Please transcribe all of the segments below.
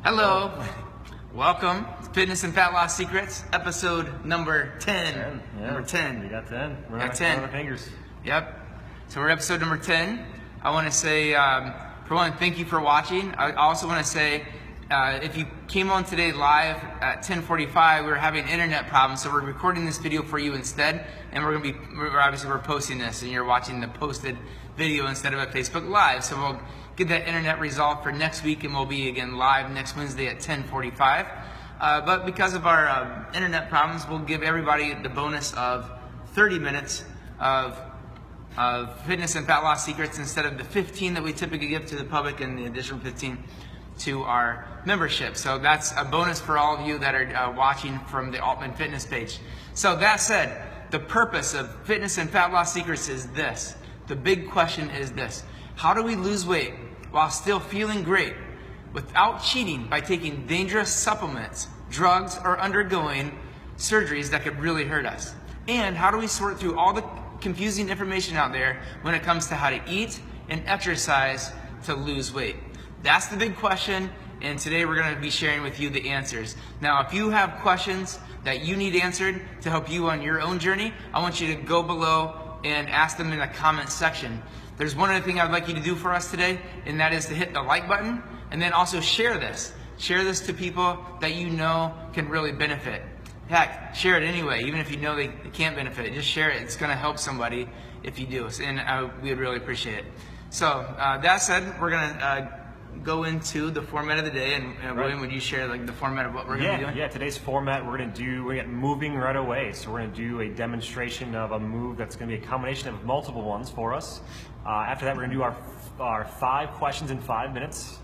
Hello, welcome to Fitness and Fat Loss Secrets, episode number 10. Yeah. Number 10. We got 10. We're Got on 10. our fingers. Yep. So we're episode number 10. I want to say, for one, thank you for watching. I also want to say, if you came on today live at 10:45, we were having internet problems, so we're recording this video for you instead, and we're posting this, and you're watching the posted video instead of a Facebook Live. So we'll get that internet resolved for next week, and we'll be again live next Wednesday at 10:45. But because of our internet problems, we'll give everybody the bonus of 30 minutes of fitness and fat loss secrets instead of the 15 that we typically give to the public, and the additional 15 to our membership. So that's a bonus for all of you that are watching from the Altman Fitness page. So that said, the purpose of Fitness and Fat Loss Secrets is this. The big question is this: how do we lose weight while still feeling great without cheating by taking dangerous supplements, drugs, or undergoing surgeries that could really hurt us? And how do we sort through all the confusing information out there when it comes to how to eat and exercise to lose weight? That's the big question, and today we're going to be sharing with you the answers. Now, if you have questions that you need answered to help you on your own journey, I want you to go below and ask them in the comment section. There's one other thing I'd like you to do for us today, and that is to hit the like button, and then also share this. Share this to people that you know can really benefit. Heck, share it anyway, even if you know they can't benefit. Just share it. It's going to help somebody if you do, and we would really appreciate it. So that said, we're going to go into the format of the day, and William, would you share the format of what we're going to be doing? Yeah, today's format, we're get moving right away. So we're going to do a demonstration of a move that's going to be a combination of multiple ones for us. After that, we're going to do our 5 questions in 5 minutes.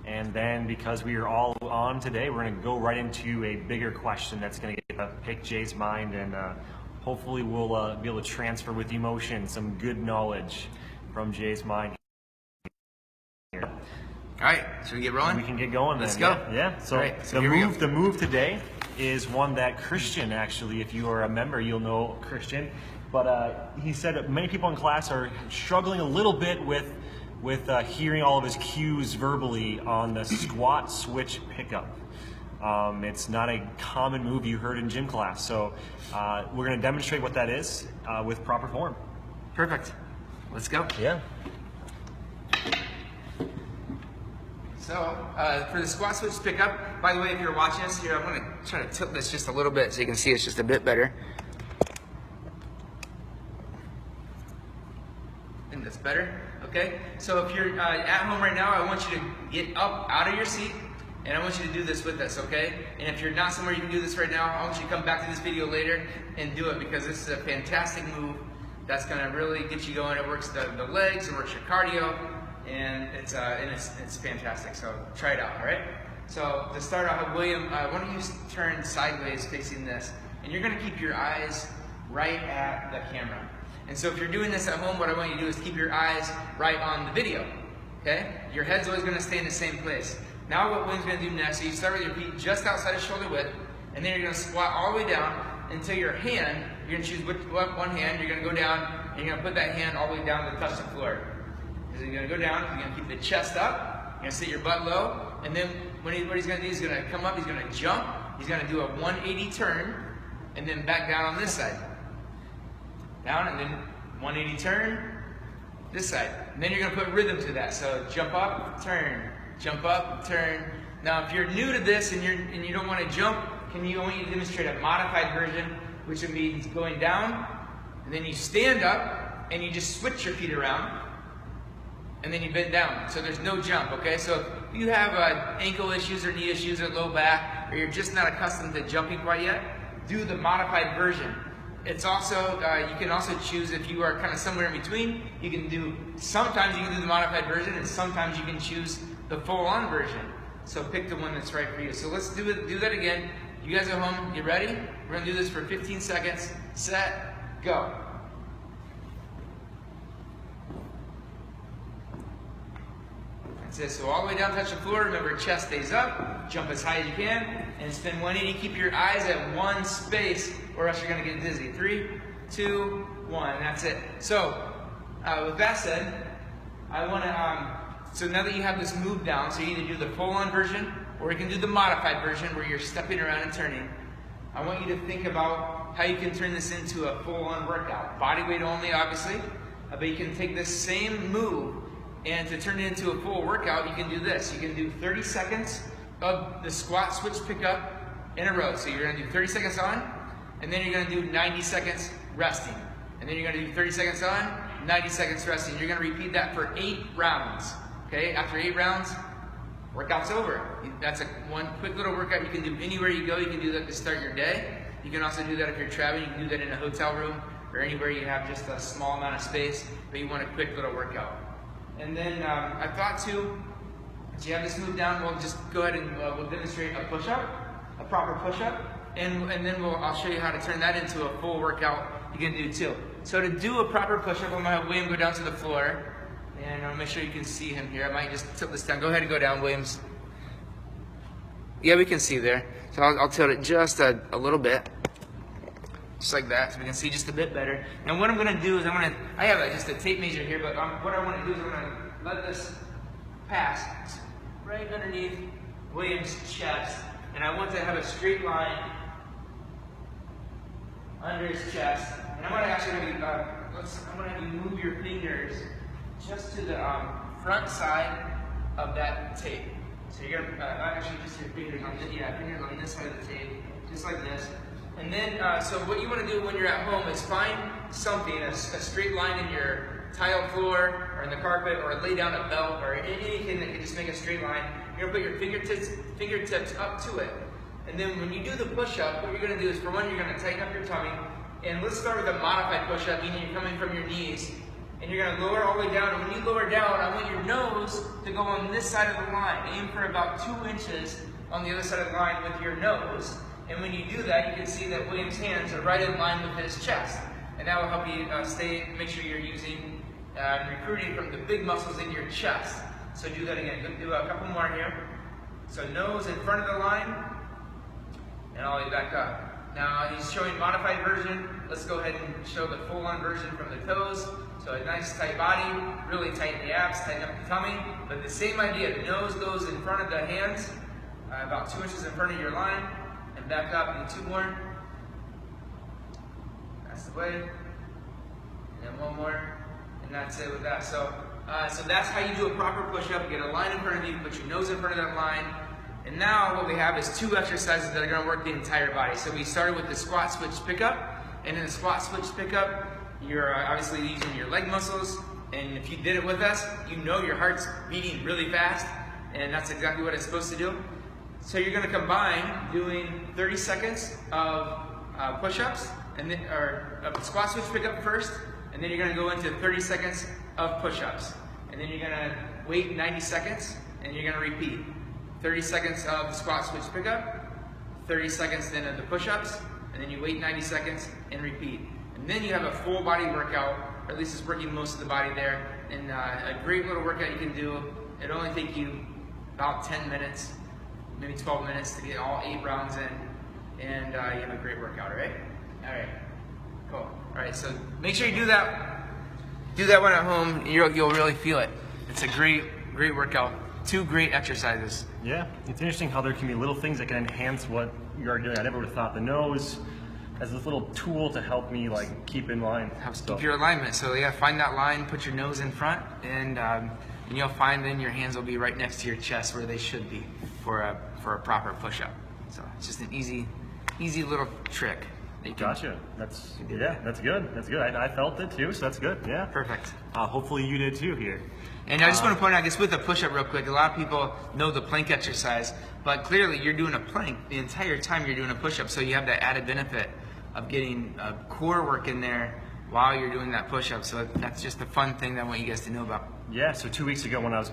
And then, because we are all on today, we're going to go right into a bigger question that's going to pick Jay's mind, and hopefully we'll be able to transfer with emotion some good knowledge from Jay's mind here. All right, should we get rolling? We can get going. Let's then. go. Yeah. So, right, so the move today is one that Christian, actually, if you are a member, you'll know Christian. But he said that many people in class are struggling a little bit with hearing all of his cues verbally on the squat switch pickup. It's not a common move you heard in gym class. So we're going to demonstrate what that is with proper form. Perfect. Let's go. Yeah. So for the squat switch pickup, by the way, if you're watching us here, I'm going to try to tilt this just a little bit so you can see it's just a bit better. I think that's better. Okay. So if you're at home right now, I want you to get up out of your seat, and I want you to do this with us, okay? And if you're not somewhere you can do this right now, I want you to come back to this video later and do it, because this is a fantastic move that's going to really get you going. It works the legs, it works your cardio, and it's fantastic. So try it out, all right? So to start off, William, why don't you turn sideways facing this, and you're going to keep your eyes right at the camera. And so if you're doing this at home, what I want you to do is keep your eyes right on the video, okay? Your head's always going to stay in the same place. Now what William's going to do next, so you start with your feet just outside of shoulder width, and then you're going to squat all the way down until your hand, you're going to choose one hand, you're going to go down, and you're going to put that hand all the way down to touch the floor. So you're going to go down, you're going to keep the chest up, you're going to sit your butt low, and then what he's going to do is he's going to come up, he's going to jump, he's going to do a 180 turn, and then back down on this side. Down, and then 180 turn, this side. And then you're going to put rhythm to that. So jump up, turn, jump up, turn. Now if you're new to this and you don't want to jump, I want you to demonstrate a modified version, which would mean going down, and then you stand up, and you just switch your feet around, and then you bend down. So there's no jump, okay? So if you have ankle issues or knee issues or low back, or you're just not accustomed to jumping quite yet, do the modified version. It's also, you can also choose, if you are kind of somewhere in between, sometimes you can do the modified version, and sometimes you can choose the full-on version. So pick the one that's right for you. So let's do that again. You guys at home, you ready? We're going to do this for 15 seconds. Set, go. That's it. So all the way down, touch the floor. Remember, chest stays up. Jump as high as you can. And spin 180. Keep your eyes at one space, or else you're going to get dizzy. 3, 2, 1. That's it. So with that said, I want to So now that you have this move down, so you either do the full-on version or you can do the modified version where you're stepping around and turning. I want you to think about how you can turn this into a full-on workout. Body weight only, obviously, but you can take this same move and to turn it into a full workout, you can do this. You can do 30 seconds of the squat switch pickup in a row. So you're gonna do 30 seconds on, and then you're gonna do 90 seconds resting. And then you're gonna do 30 seconds on, 90 seconds resting. You're gonna repeat that for 8 rounds. Okay, after 8 rounds, workout's over. That's one quick little workout you can do anywhere you go. You can do that to start your day. You can also do that if you're traveling. You can do that in a hotel room or anywhere you have just a small amount of space, but you want a quick little workout. And then I thought too, as you have this move down, we'll just go ahead and we'll demonstrate a push-up, a proper push-up, and then I'll show you how to turn that into a full workout you can do too. So to do a proper push-up, I'm gonna have William go down to the floor, and I'll make sure you can see him here. I might just tilt this down. Go ahead and go down, Williams. Yeah, we can see there. So I'll tilt it just a little bit. Just like that, so we can see just a bit better. Now what I'm gonna do is I have just a tape measure here, but what I wanna do is I'm gonna let this pass right underneath William's chest, and I want to have a straight line under his chest. And I'm gonna actually I'm gonna have you move your fingers just to the front side of that tape. So you're gonna actually just your fingers on fingers on this side of the tape, just like this. And then, so what you want to do when you're at home is find something, a straight line in your tile floor or in the carpet, or lay down a belt or anything that can just make a straight line. You're going to put your fingertips up to it. And then when you do the push-up, what you're going to do is, for one, you're going to tighten up your tummy. And let's start with a modified push-up, meaning you're coming from your knees. And you're going to lower all the way down. And when you lower down, I want your nose to go on this side of the line. Aim for about 2 inches on the other side of the line with your nose. And when you do that, you can see that William's hands are right in line with his chest. And that will help you make sure you're using and recruiting from the big muscles in your chest. So do that again. Do a couple more here. So nose in front of the line, and all the way back up. Now he's showing modified version. Let's go ahead and show the full-on version from the toes. So a nice tight body, really tighten the abs, tighten up the tummy. But the same idea, the nose goes in front of the hands, about 2 inches in front of your line. And back up, and 2 more. That's the way. And then 1 more. And that's it with that. So that's how you do a proper push-up. You get a line in front of you, put your nose in front of that line. And now what we have is 2 exercises that are going to work the entire body. So we started with the squat switch pickup. And in the squat switch pickup, you're obviously using your leg muscles. And if you did it with us, you know your heart's beating really fast. And that's exactly what it's supposed to do. So you're going to combine doing 30 seconds of push-ups, and then, or squat switch pickup first, and then you're going to go into 30 seconds of push-ups. And then you're going to wait 90 seconds, and you're going to repeat. 30 seconds of squat switch pickup, 30 seconds then of the push-ups, and then you wait 90 seconds and repeat. And then you have a full body workout, or at least it's working most of the body there, and a great little workout you can do. It'll only take you about 10 minutes. Maybe 12 minutes to get all 8 rounds in, and you have a great workout, all right? All right, cool. All right, so make sure you do that. Do that one at home. You'll really feel it. It's a great workout. 2 great exercises. Yeah, it's interesting how there can be little things that can enhance what you're doing. I never would have thought the nose as this little tool to help me keep in line. Helps keep your alignment. So yeah, find that line, put your nose in front, and you'll find then your hands will be right next to your chest where they should be for a proper push-up. So it's just an easy little trick. Gotcha. That's good. That's good. I felt it too, so that's good. Yeah. Perfect. Hopefully you did too here. And I just want to point out, I guess with the push-up real quick, a lot of people know the plank exercise, but clearly you're doing a plank the entire time you're doing a push-up, so you have that added benefit of getting core work in there while you're doing that push-up. So that's just a fun thing that I want you guys to know about. Yeah, so 2 weeks ago when I was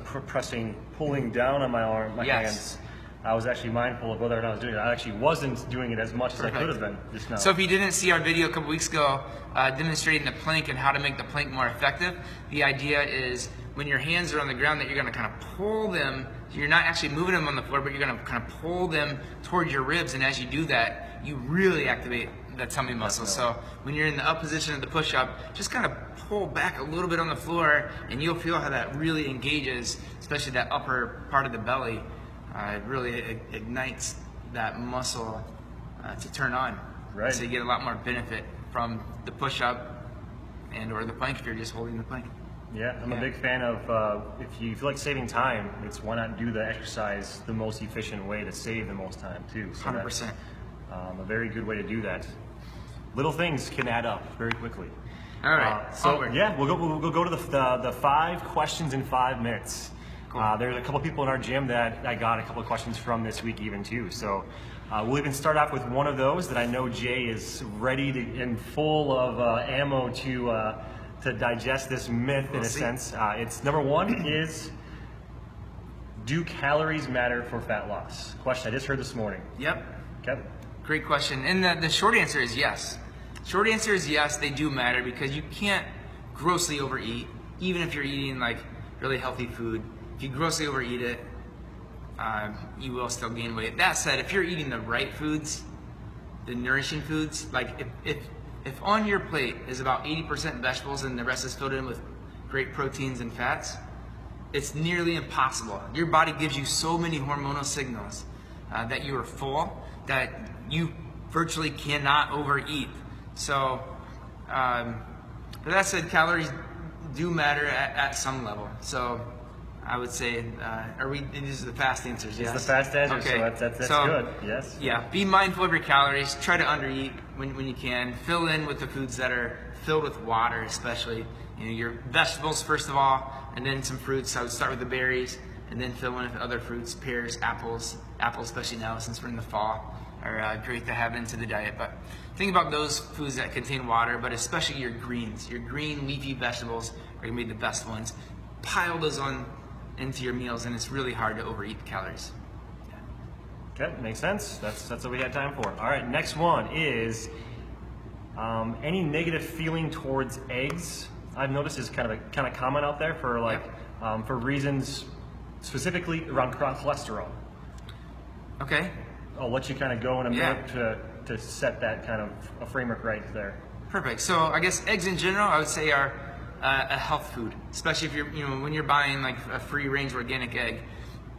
pulling down on my hands, I was actually mindful of whether or not I was doing it. I actually wasn't doing it as much as I could have been just now. So if you didn't see our video a couple weeks ago demonstrating the plank and how to make the plank more effective, the idea is when your hands are on the ground that you're going to kind of pull them. You're not actually moving them on the floor, but you're going to kind of pull them towards your ribs, and as you do that, you really activate the tummy muscle. Definitely. So when you're in the up position of the push-up, just kind of pull back a little bit on the floor, and you'll feel how that really engages, especially that upper part of the belly. It really ignites that muscle to turn on. Right. So you get a lot more benefit from the push-up or the plank if you're just holding the plank. Yeah, I'm a big fan of if you feel like saving time, it's why not do the exercise the most efficient way to save the most time too. So 100%. that's a very good way to do that. Little things can add up very quickly. All right. So onward. yeah, we'll go to the 5 questions in 5 minutes. Cool. There's a couple people in our gym that I got a couple of questions from this week even too. So we'll even start off with one of those that I know Jay is ready to and full of ammo to digest this myth in a sense. It's number 1 is, do calories matter for fat loss? Question I just heard this morning. Yep. Kevin. Great question. And the short answer is yes. Short answer is yes, they do matter, because you can't grossly overeat, even if you're eating like really healthy food. If you grossly overeat it, you will still gain weight. That said, if you're eating the right foods, the nourishing foods, like if on your plate is about 80% vegetables and the rest is filled in with great proteins and fats, it's nearly impossible. Your body gives you so many hormonal signals that you are full that you virtually cannot overeat. So, but that said, calories do matter at some level. So I would say, these are the fast answers, yes? It's the fast answer, okay. So that's So, good, yes. Yeah, be mindful of your calories. Try to undereat when you can. Fill in with the foods that are filled with water, especially. You know, your vegetables first of all, and then some fruits. I would start with the berries, and then fill in with other fruits, pears, apples. Apples, especially now since we're in the fall, are great to have into the diet. But think about those foods that contain water, but especially your greens. Your green leafy vegetables are gonna be the best ones. Pile those on into your meals, and it's really hard to overeat the calories. Okay, makes sense. That's what we had time for. All right, next one is any negative feeling towards eggs. I've noticed is kind of common out there for for reasons specifically around cholesterol. Okay. I'll let you kind of go in a minute to set that kind of a framework right there. Perfect. So I guess eggs in general, I would say are a health food, especially if you're, when you're buying like a free range organic egg.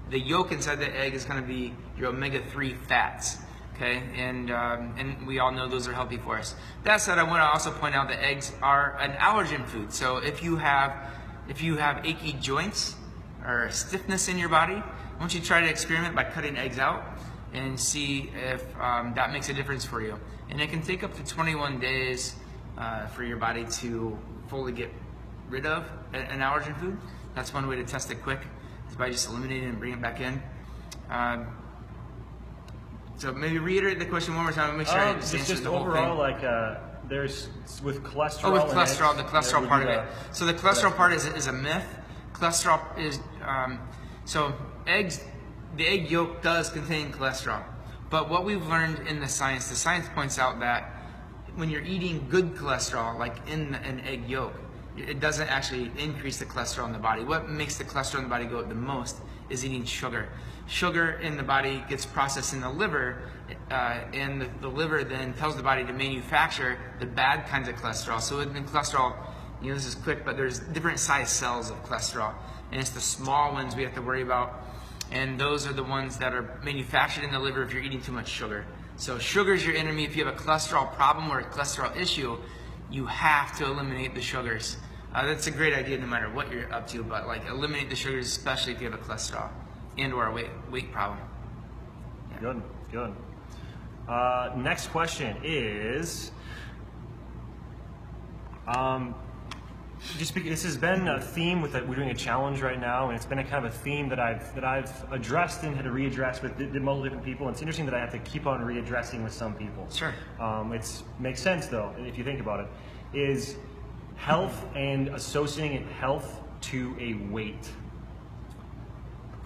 The yolk inside the egg is going to be your omega-3 fats. Okay, and we all know those are healthy for us. That said, I want to also point out that eggs are an allergen food. So if you have achy joints or stiffness in your body, I want you to try to experiment by cutting eggs out and see if that makes a difference for you. And it can take up to 21 days for your body to fully get rid of an allergen food. That's one way to test it quick, is by just eliminating it and bringing it back in. So maybe reiterate the question one more time and make sure I just answer the whole overall, thing. like there's with cholesterol. Oh, with cholesterol, eggs, the cholesterol part of it. So the cholesterol part it. is a myth. Cholesterol is, so eggs, the egg yolk does contain cholesterol. But what we've learned in the science points out that when you're eating good cholesterol, like in an egg yolk, it doesn't actually increase the cholesterol in the body. What makes the cholesterol in the body go up the most is eating sugar. Sugar in the body gets processed in the liver, and the liver then tells the body to manufacture the bad kinds of cholesterol. So in cholesterol, this is quick, but there's different size cells of cholesterol, and it's the small ones we have to worry about, and those are the ones that are manufactured in the liver if you're eating too much sugar. So sugar is your enemy. If you have a cholesterol problem or a cholesterol issue, you have to eliminate the sugars. That's a great idea no matter what you're up to, but like eliminate the sugars, especially if you have a cholesterol and or a weight problem. Yeah. Good. Next question is, this has been a theme with we're doing a challenge right now, and it's been a kind of a theme that I've addressed and had to readdress with multiple different people. And it's interesting that I have to keep on readdressing with some people. Sure. It makes sense though, if you think about it, is health and associating health to a weight.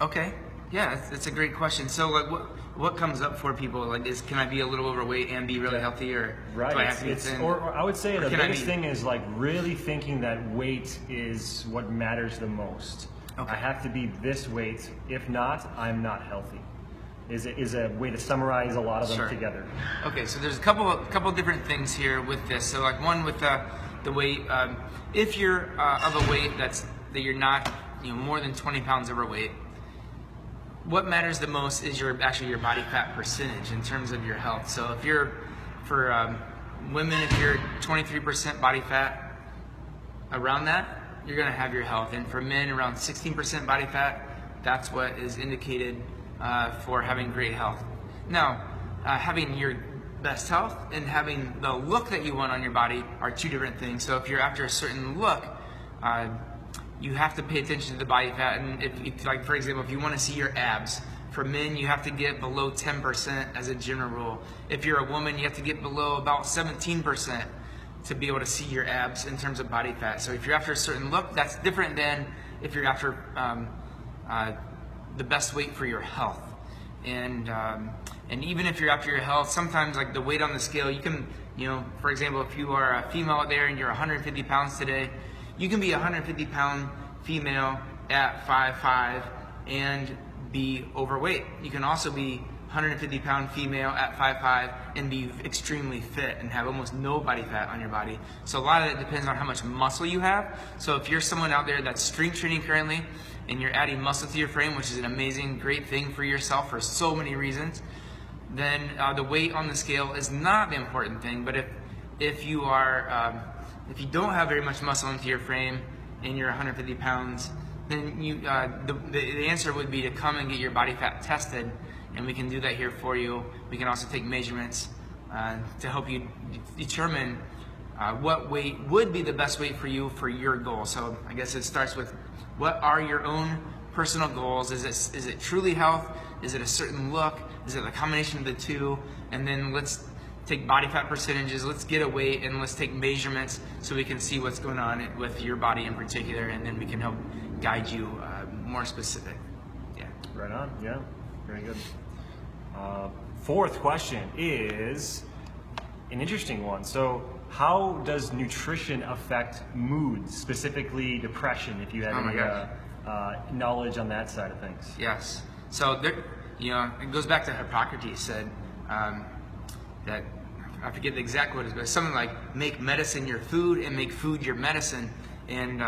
Okay. Yeah, that's a great question. So, like, what comes up for people? Like, can I be a little overweight and be really healthy, or right? Do I have to be thin? Or I would say the biggest thing is like really thinking that weight is what matters the most. Okay. I have to be this weight. If not, I'm not healthy. is a way to summarize a lot of them Sure. together. Okay, so there's a couple different things here with this. So like one with the weight, if you're of a weight that you're not more than 20 pounds overweight, what matters the most is actually your body fat percentage in terms of your health. So if you're, for women, if you're 23% body fat, around that, you're gonna have your health. And for men, around 16% body fat, that's what is indicated for having great health. Now, having your best health and having the look that you want on your body are two different things. So if you're after a certain look, you have to pay attention to the body fat. And if like for example, if you want to see your abs, for men you have to get below 10% as a general rule. If you're a woman, you have to get below about 17% to be able to see your abs in terms of body fat. So if you're after a certain look, that's different than if you're after the best weight for your health. And even if you're after your health, sometimes like the weight on the scale, you can, for example, if you are a female out there and you're 150 pounds today, you can be a 150 pound female at 5'5" and be overweight. You can also be 150 pound female at 5'5" and be extremely fit and have almost no body fat on your body. So a lot of it depends on how much muscle you have. So if you're someone out there that's strength training currently and you're adding muscle to your frame, which is an amazing, great thing for yourself for so many reasons, then the weight on the scale is not the important thing. But if you are if you don't have very much muscle into your frame and you're 150 pounds, then the answer would be to come and get your body fat tested, and we can do that here for you. We can also take measurements to help you determine what weight would be the best weight for you for your goal. So I guess it starts with, what are your own personal goals? Is it truly health? Is it a certain look? Is it a combination of the two? And then let's take body fat percentages, let's get a weight, and let's take measurements so we can see what's going on with your body in particular, and then we can help guide you more specific. Yeah. Right on. Yeah. Very good. Fourth question is an interesting one. So how does nutrition affect mood, specifically depression, if you have any knowledge on that side of things? Yes. So there, it goes back to Hippocrates said that, I forget the exact quote, but something like, make medicine your food and make food your medicine. And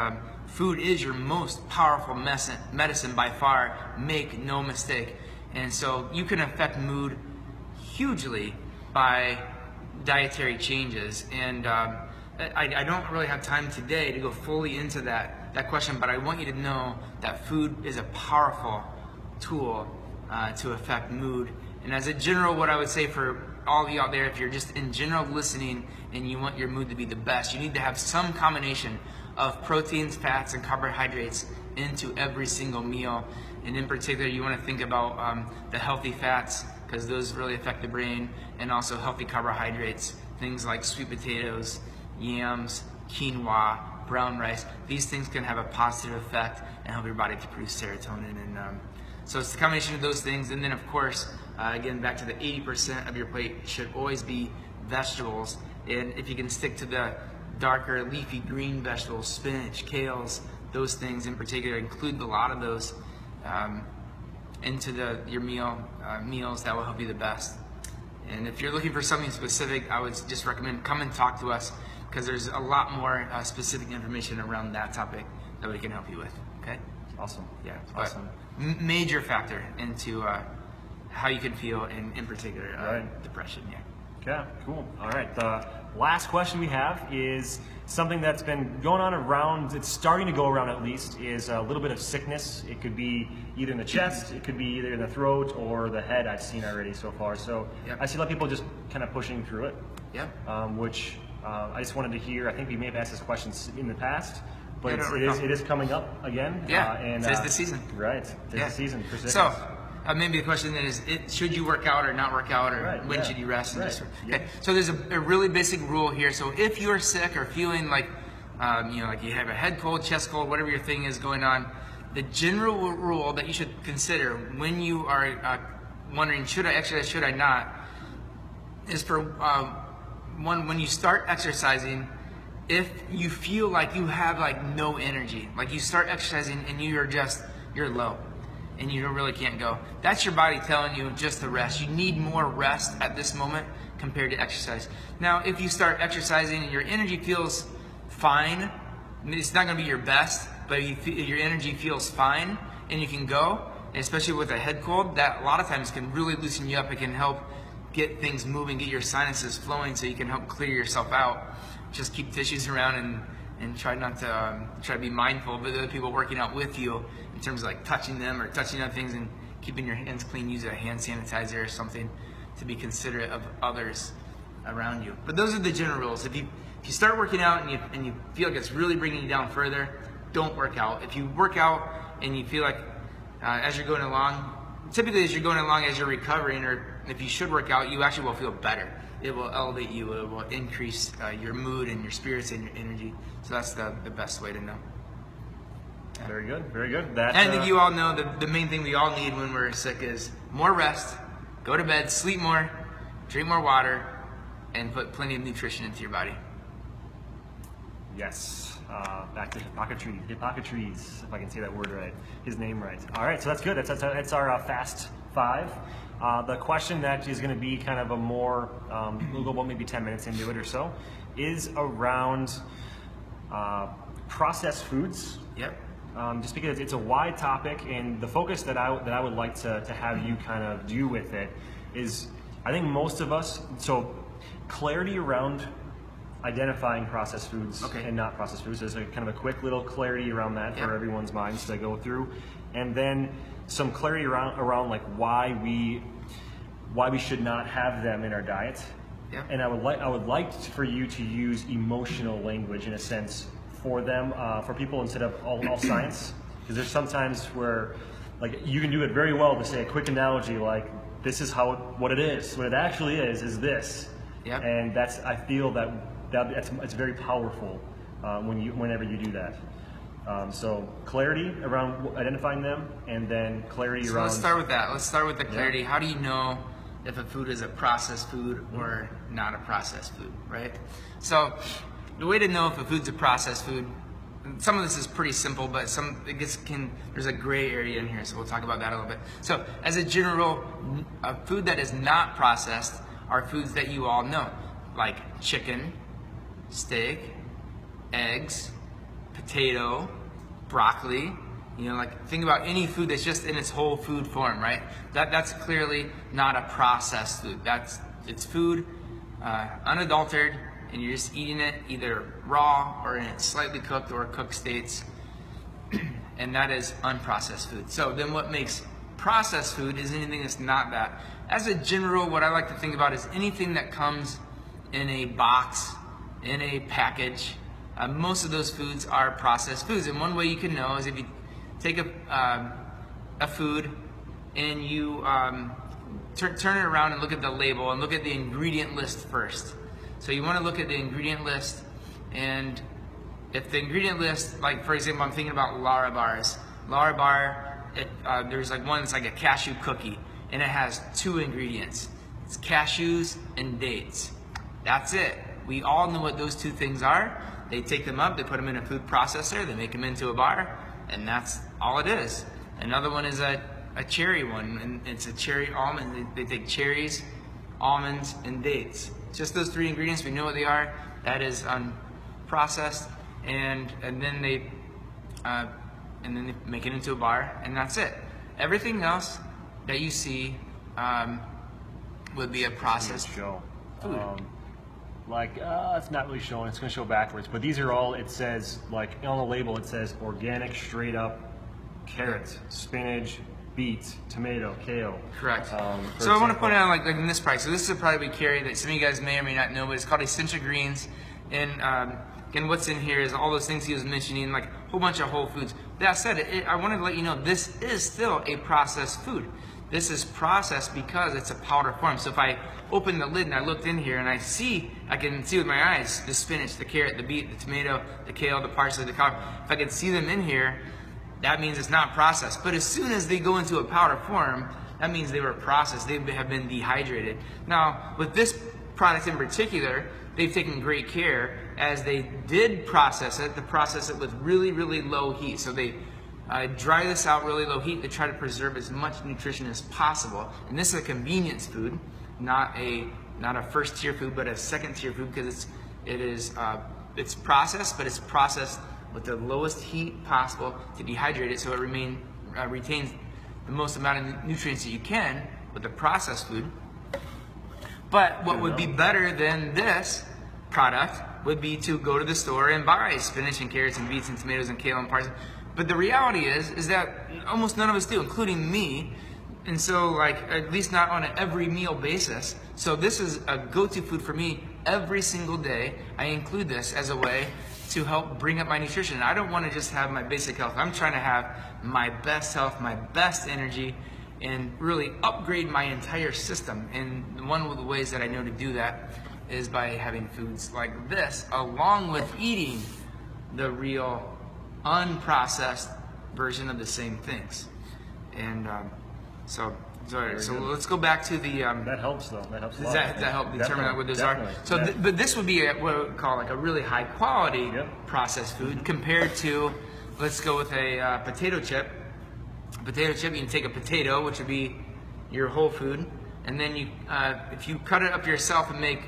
food is your most powerful medicine by far, make no mistake. And so you can affect mood hugely by dietary changes. And I don't really have time today to go fully into that question, but I want you to know that food is a powerful tool to affect mood. And as a general, what I would say for all of you out there, if you're just in general listening and you want your mood to be the best, you need to have some combination of proteins, fats, and carbohydrates into every single meal. And in particular, you want to think about the healthy fats, because those really affect the brain, and also healthy carbohydrates, things like sweet potatoes, yams, quinoa, brown rice. These things can have a positive effect and help your body to produce serotonin. And so it's the combination of those things. And then of course, again, back to the 80% of your plate should always be vegetables. And if you can stick to the darker leafy green vegetables, spinach, kales, those things in particular, include a lot of those into your meals, that will help you the best. And if you're looking for something specific, I would just recommend come and talk to us, because there's a lot more specific information around that topic that we can help you with. Okay? Awesome. Yeah. Awesome. Major factor into how you can feel, in particular depression. Yeah. Okay, cool. All right, the last question we have is something that's been going on around, it's starting to go around at least, is a little bit of sickness. It could be either in the chest, it could be either in the throat or the head, I've seen already so far. So I see a lot of people just kind of pushing through it, which I just wanted to hear. I think we may have asked this question in the past, but it is coming up again. Yeah, and it's the season. Right, it's the season for sickness. So, maybe the question then is, should you work out or not work out, or when should you rest? And okay, so there's a really basic rule here. So if you're sick or feeling like, like you have a head cold, chest cold, whatever your thing is going on, the general rule that you should consider when you are wondering, should I exercise, should I not, is for one, when you start exercising, if you feel like you have like no energy, like you start exercising and you're low, and you really can't go. That's your body telling you just to rest. You need more rest at this moment compared to exercise. Now, if you start exercising and your energy feels fine, I mean, it's not going to be your best, but if your energy feels fine and you can go, and especially with a head cold, that a lot of times can really loosen you up. It can help get things moving, get your sinuses flowing, so you can help clear yourself out. Just keep tissues around and try not to try to be mindful of the other people working out with you in terms of like touching them or touching other things, and keeping your hands clean. Use a hand sanitizer or something to be considerate of others around you. But those are the general rules. If you start working out and you feel like it's really bringing you down further, don't work out. If you work out and you feel like as you're going along, typically as you're going along, as you're recovering, or if you should work out, you actually will feel better. It will elevate you. It will increase your mood and your spirits and your energy. So that's the best way to know. Yeah. Very good, very good. That, and I think you all know the main thing we all need when we're sick is more rest, go to bed, sleep more, drink more water, and put plenty of nutrition into your body. Yes. Back to Hippocrates, if I can say that word right, his name right. All right, so that's good. That's our fast 5. The question that is going to be kind of a more, we'll go about maybe 10 minutes into it or so, is around processed foods. Yep. Just because it's a wide topic, and the focus that I would like to have you kind of do with it is, I think most of us, so clarity around identifying processed foods and not processed foods. There's a kind of a quick little clarity around that for everyone's minds to go through, and then some clarity around like why we should not have them in our diet. Yeah. And I would like for you to use emotional language in a sense for them, for people, instead of all science, because there's sometimes where like you can do it very well to say a quick analogy like this is what it actually is this. Yeah. And I feel it's very powerful whenever you do that. So clarity around identifying them, and then clarity around. Let's start with that. Let's start with the clarity. Yeah. How do you know if a food is a processed food or not a processed food, right? So the way to know if a food's a processed food, some of this is pretty simple, but there's a gray area in here, so we'll talk about that a little bit. So as a general, a food that is not processed are foods that you all know, like chicken, steak, eggs, potato, broccoli. You know, like think about any food that's just in its whole food form, right? That's clearly not a processed food. It's food, unadulterated, and you're just eating it either raw or in its slightly cooked or cooked states, and that is unprocessed food. So then what makes processed food is anything that's not that. As a general, what I like to think about is anything that comes in a box, in a package. Most of those foods are processed foods, and one way you can know is if you take a food and you turn it around and look at the label and look at the ingredient list first. So you want to look at the ingredient list, and if the ingredient list, like for example, I'm thinking about Lara bars. Lara bar, there's like one that's like a cashew cookie, and it has 2 ingredients. It's cashews and dates. That's it. We all know what those 2 things are. They take them up, they put them in a food processor, they make them into a bar, and that's all it is. Another one is a cherry one, and it's a cherry almond. They take cherries, almonds, and dates. Just those 3 ingredients, we know what they are. That is unprocessed, and then they make it into a bar, and that's it. Everything else that you see would be a processed food. It's not really showing. It's going to show backwards, but these are all. It says like on the label. It says organic, straight up, carrot, spinach, beet, tomato, kale. Correct. So I want to point out like in this price. So this is probably a carry that some of you guys may or may not know, but it's called Essential Greens. And again, what's in here is all those things he was mentioning, like a whole bunch of whole foods. That said, I wanted to let you know this is still a processed food. This is processed because it's a powder form. So if I open the lid and I looked in here and I can see with my eyes the spinach, the carrot, the beet, the tomato, the kale, the parsley, the cauliflower. If I can see them in here, that means it's not processed. But as soon as they go into a powder form, that means they were processed. They have been dehydrated. Now, with this product in particular, they've taken great care as they did process it, to process it with really, really low heat. So they dry this out really low heat to try to preserve as much nutrition as possible. And this is a convenience food, not a first tier food, but a second tier food, because it's processed, but it's processed with the lowest heat possible to dehydrate it, so it retains the most amount of nutrients that you can with the processed food. But what would be better than this product would be to go to the store and buy spinach and carrots and beets and tomatoes and kale and parsley. But the reality is that almost none of us do, including me. And so, like, at least not on an every meal basis. So this is a go-to food for me every single day. I include this as a way to help bring up my nutrition. I don't want to just have my basic health. I'm trying to have my best health, my best energy, and really upgrade my entire system. And one of the ways that I know to do that is by having foods like this, along with eating the real unprocessed version of the same things. And so let's go back to the. That helps though. That helps a lot. Does that help determine what those definitely. are? So, but this would be what we call like a really high quality processed food compared to, let's go with a potato chip. A potato chip, you can take a potato, which would be your whole food, and then you, if you cut it up yourself and make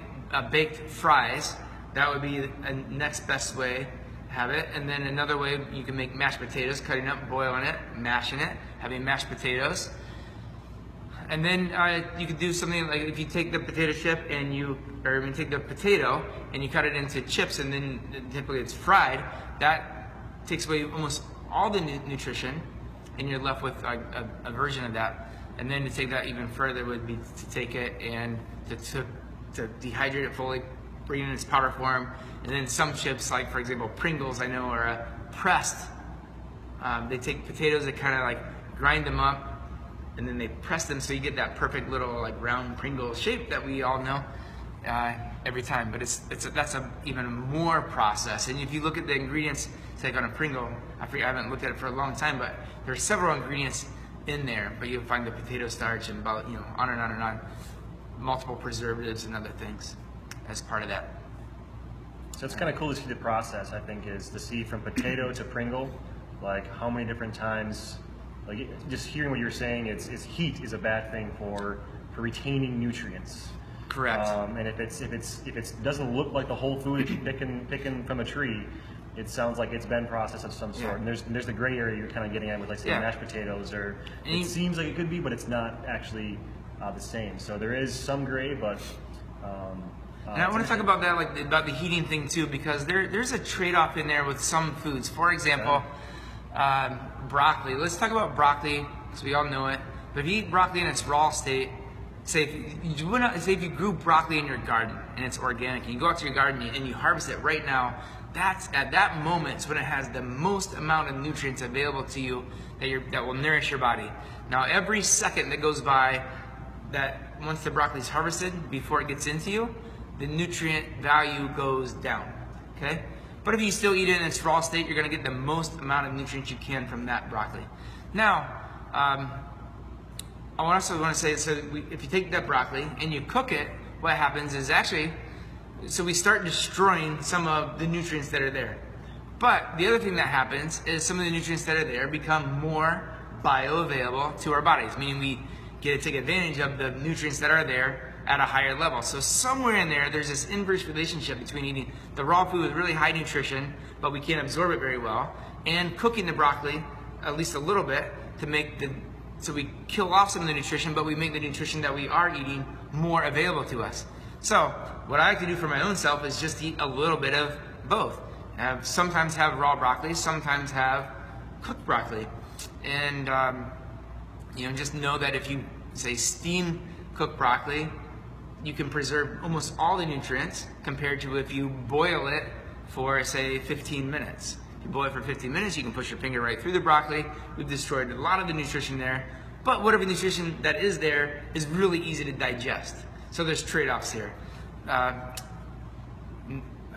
baked fries, that would be a next best way to have it. And then another way, you can make mashed potatoes, cutting up, boiling it, mashing it, having mashed potatoes. And then you could do something like if you take the potato chip and you take the potato and you cut it into chips, and then typically it's fried. That takes away almost all the nutrition, and you're left with a version of that. And then to take that even further would be to take it and to dehydrate it fully, bring it in its powder form. And then some chips, like for example Pringles, I know are pressed. They take potatoes, they kind of like grind them up, and then they press them so you get that perfect little like round Pringle shape that we all know every time. But that's a even more process. And if you look at the ingredients, take on a Pringle, I haven't looked at it for a long time, but there's several ingredients in there. But you'll find the potato starch and on and on and on, multiple preservatives and other things as part of that. So it's kind of cool to see the process. I think is to see from potato to Pringle, like how many different times. Like just hearing what you're saying, it's heat is a bad thing for retaining nutrients. Correct. And if it doesn't look like the whole food that you're picking from a tree, it sounds like it's been processed of some sort. And there's the gray area you're kind of getting at with, like say mashed potatoes, or it seems like it could be, but it's not actually the same. So there is some gray, but. And I want to talk about that, like about the heating thing too, because there's a trade-off in there with some foods. For example. Broccoli. Let's talk about broccoli, because we all know it. But if you eat broccoli in its raw state, say if you grew broccoli in your garden and it's organic, and you go out to your garden and you harvest it right now, that's at that moment when it has the most amount of nutrients available to you that will nourish your body. Now every second that goes by, that once the broccoli is harvested, before it gets into you, the nutrient value goes down. Okay? But if you still eat it in its raw state, you're going to get the most amount of nutrients you can from that broccoli. Now, I also want to say, so if you take that broccoli and you cook it, what happens is actually, so we start destroying some of the nutrients that are there. But the other thing that happens is some of the nutrients that are there become more bioavailable to our bodies, meaning we get to take advantage of the nutrients that are there at a higher level. So somewhere in there's this inverse relationship between eating the raw food with really high nutrition, but we can't absorb it very well, and cooking the broccoli at least a little bit to make so we kill off some of the nutrition, but we make the nutrition that we are eating more available to us. So what I like to do for my own self is just eat a little bit of both. Sometimes have raw broccoli, sometimes have cooked broccoli. And just know that if you say steam cooked broccoli, you can preserve almost all the nutrients compared to if you boil it for, say, 15 minutes. If you boil it for 15 minutes, you can push your finger right through the broccoli. We've destroyed a lot of the nutrition there, but whatever nutrition that is there is really easy to digest. So there's trade-offs here. I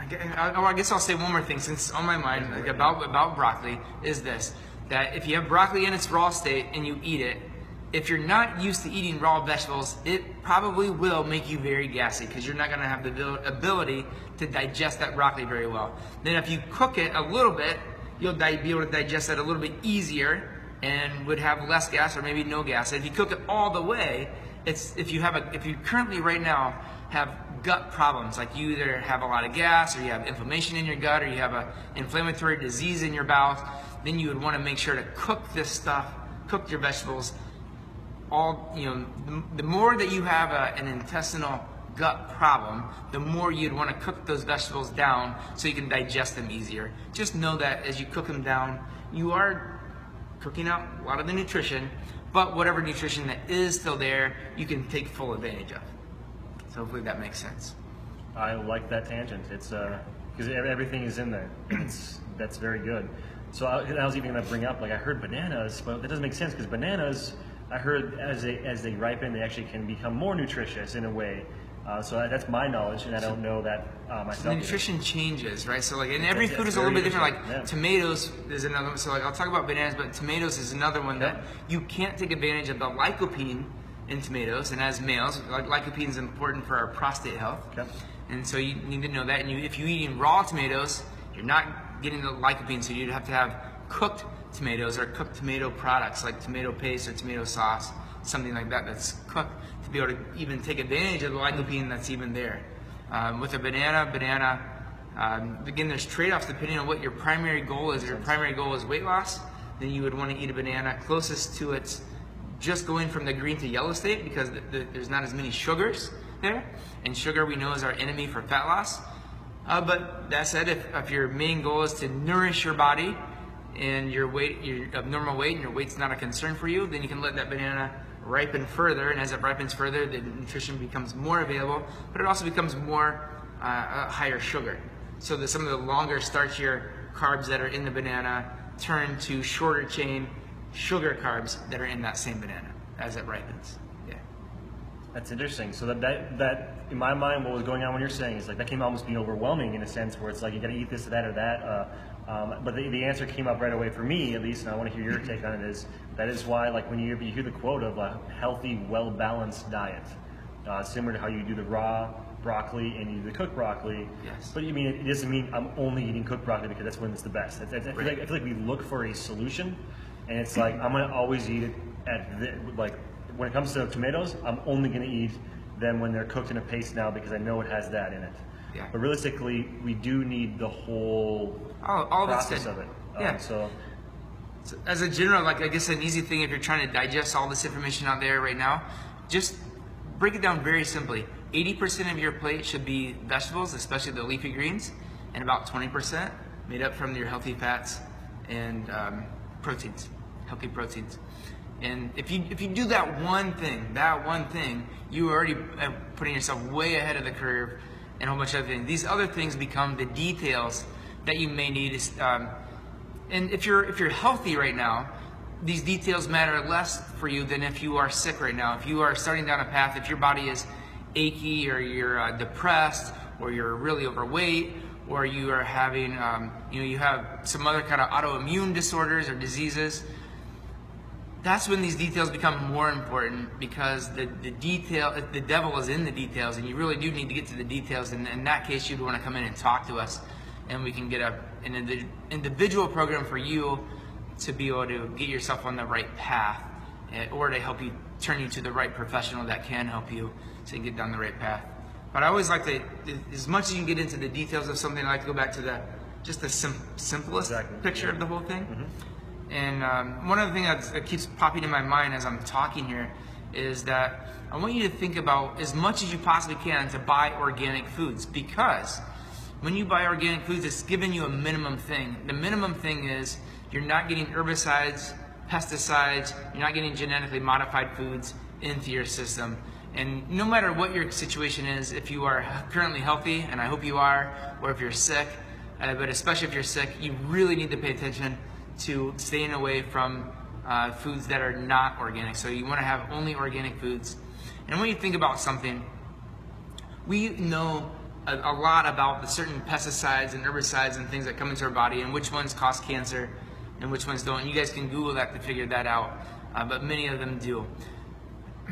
guess I'll say one more thing, since it's on my mind, like about broccoli, is this, that if you have broccoli in its raw state and you eat it, if you're not used to eating raw vegetables, it probably will make you very gassy, because you're not going to have the ability to digest that broccoli very well. Then if you cook it a little bit, you'll be able to digest that a little bit easier and would have less gas or maybe no gas. If you cook it all the way, if you currently right now have gut problems, like you either have a lot of gas or you have inflammation in your gut or you have an inflammatory disease in your bowels, then you would want to make sure to cook this stuff, cook your vegetables. The more that you have an intestinal gut problem, the more you'd want to cook those vegetables down so you can digest them easier. Just know that as you cook them down, you are cooking out a lot of the nutrition, but whatever nutrition that is still there, you can take full advantage of. So hopefully that makes sense. I like that tangent. It's because everything is in there. That's very good. So I was even going to bring up, like, I heard bananas, but that doesn't make sense because bananas, I heard as they ripen, they actually can become more nutritious in a way. So that's my knowledge, and I don't know that myself. The nutrition changes, right? So like, and every food is a little bit different. Like tomatoes is another one. So like, I'll talk about bananas, but tomatoes is another one that you can't take advantage of the lycopene in tomatoes. And as males, lycopene is important for our prostate health. Okay. And so you need to know that. And if you're eating raw tomatoes, you're not getting the lycopene. So you'd have to have cooked tomatoes or cooked tomato products like tomato paste or tomato sauce, something like that that's cooked, to be able to even take advantage of the lycopene that's even there. With a banana, again, there's trade-offs depending on what your primary goal is. If your primary goal is weight loss, then you would want to eat a banana closest to its just going from the green to yellow state because there's not as many sugars there. And sugar we know is our enemy for fat loss. But that said, if your main goal is to nourish your body and you're of normal weight and your weight's not a concern for you, then you can let that banana ripen further, and as it ripens further, the nutrition becomes more available, but it also becomes more higher sugar. So that some of the longer, starchier carbs that are in the banana turn to shorter chain sugar carbs that are in that same banana as it ripens. Yeah. That's interesting. So that in my mind, what was going on when you're saying is like that can almost be overwhelming in a sense where it's like you got to eat this or that or that. But the answer came up right away for me, at least, and I want to hear your take on it. That is why, like, when you hear the quote of a healthy, well-balanced diet, similar to how you do the raw broccoli and you do the cooked broccoli. Yes. But I mean, it doesn't mean I'm only eating cooked broccoli because that's when it's the best. I feel like we look for a solution, and it's like I'm gonna always eat it like when it comes to tomatoes, I'm only gonna eat them when they're cooked in a paste now because I know it has that in it. Yeah. But realistically, we do need the whole process of it. So as a general, like, I guess an easy thing if you're trying to digest all this information out there right now, just break it down very simply. 80% of your plate should be vegetables, especially the leafy greens, and about 20% made up from your healthy fats and proteins, healthy proteins. And if you do that one thing, you already putting yourself way ahead of the curve and a whole bunch of other things. These other things become the details that you may need. And if you're healthy right now, these details matter less for you than if you are sick right now. If you are starting down a path, if your body is achy or you're depressed or you're really overweight or you are having, you have some other kind of autoimmune disorders or diseases, that's when these details become more important because the devil is in the details, and you really do need to get to the details. And in that case, you'd want to come in and talk to us, and we can get an individual program for you to be able to get yourself on the right path, or to help you turn you to the right professional that can help you to get down the right path. But I always like to, as much as you can get into the details of something, I like to go back to the simplest picture of the whole thing. Mm-hmm. And one of the things that keeps popping in my mind as I'm talking here is that I want you to think about, as much as you possibly can, to buy organic foods, because when you buy organic foods, it's giving you a minimum thing. The minimum thing is you're not getting herbicides, pesticides, you're not getting genetically modified foods into your system. And no matter what your situation is, if you are currently healthy, and I hope you are, or if you're sick, but especially if you're sick, you really need to pay attention to staying away from foods that are not organic. So you want to have only organic foods. And when you think about something, we know a lot about the certain pesticides and herbicides and things that come into our body and which ones cause cancer and which ones don't. You guys can Google that to figure that out, but many of them do.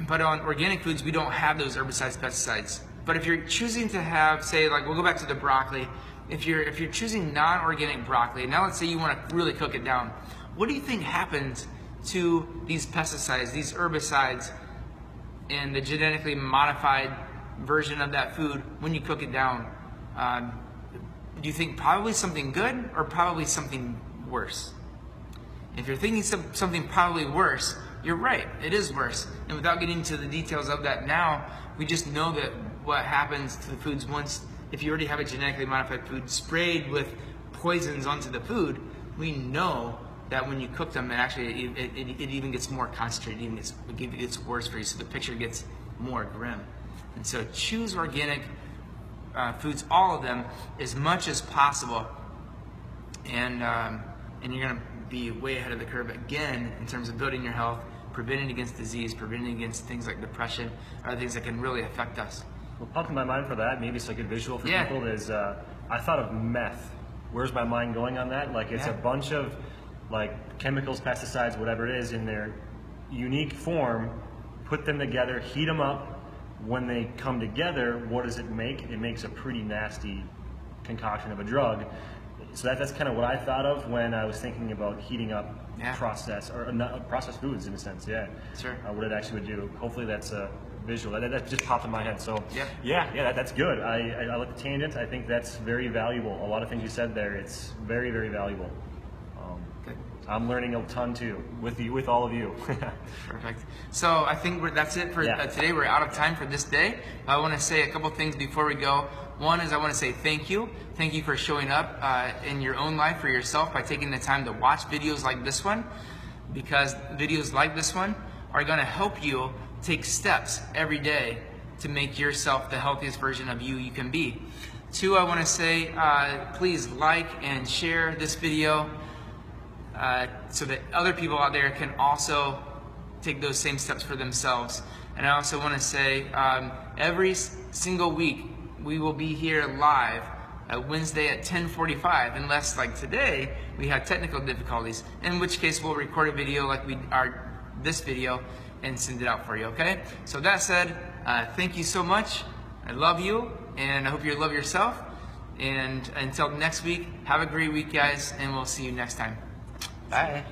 But on organic foods, we don't have those herbicides, pesticides. But if you're choosing to have, say, like, we'll go back to the broccoli. if you're choosing non-organic broccoli, now let's say you want to really cook it down, what do you think happens to these pesticides, these herbicides, and the genetically modified version of that food when you cook it down? Do you think probably something good or probably something worse? If you're thinking something probably worse, you're right, it is worse. And without getting into the details of that now, we just know that what happens to the foods once, if you already have a genetically modified food sprayed with poisons onto the food, we know that when you cook them, it even gets more concentrated, it gets worse for you, so the picture gets more grim. And so choose organic foods, all of them, as much as possible, and you're gonna be way ahead of the curve again in terms of building your health, preventing against disease, preventing against things like depression, or things that can really affect us. What popped in my mind for that, maybe it's like a visual for people, is I thought of meth. Where's my mind going on that? Like it's a bunch of like chemicals, pesticides, whatever it is, in their unique form, put them together, heat them up. When they come together, what does it make? It makes a pretty nasty concoction of a drug. So that's kind of what I thought of when I was thinking about heating up processed foods in a sense. Yeah, sure. What it actually would do. Hopefully that's a visual. That just popped in my head. So that's good. I like the tangent. I think that's very valuable. A lot of things you said there, it's very, very valuable. Good. I'm learning a ton too with all of you. Perfect. So I think that's it for today. We're out of time for this day. I want to say a couple things before we go. One is I want to say thank you. Thank you for showing up in your own life for yourself by taking the time to watch videos like this one, because videos like this one are going to help you take steps every day to make yourself the healthiest version of you can be. Two, I want to say please like and share this video so that other people out there can also take those same steps for themselves. And I also want to say every single week we will be here live Wednesday at 10:45, unless like today we have technical difficulties, in which case we'll record a video like we are this video and send it out for you, okay? So that said, thank you so much. I love you, and I hope you love yourself. And until next week, have a great week, guys, and we'll see you next time. Bye.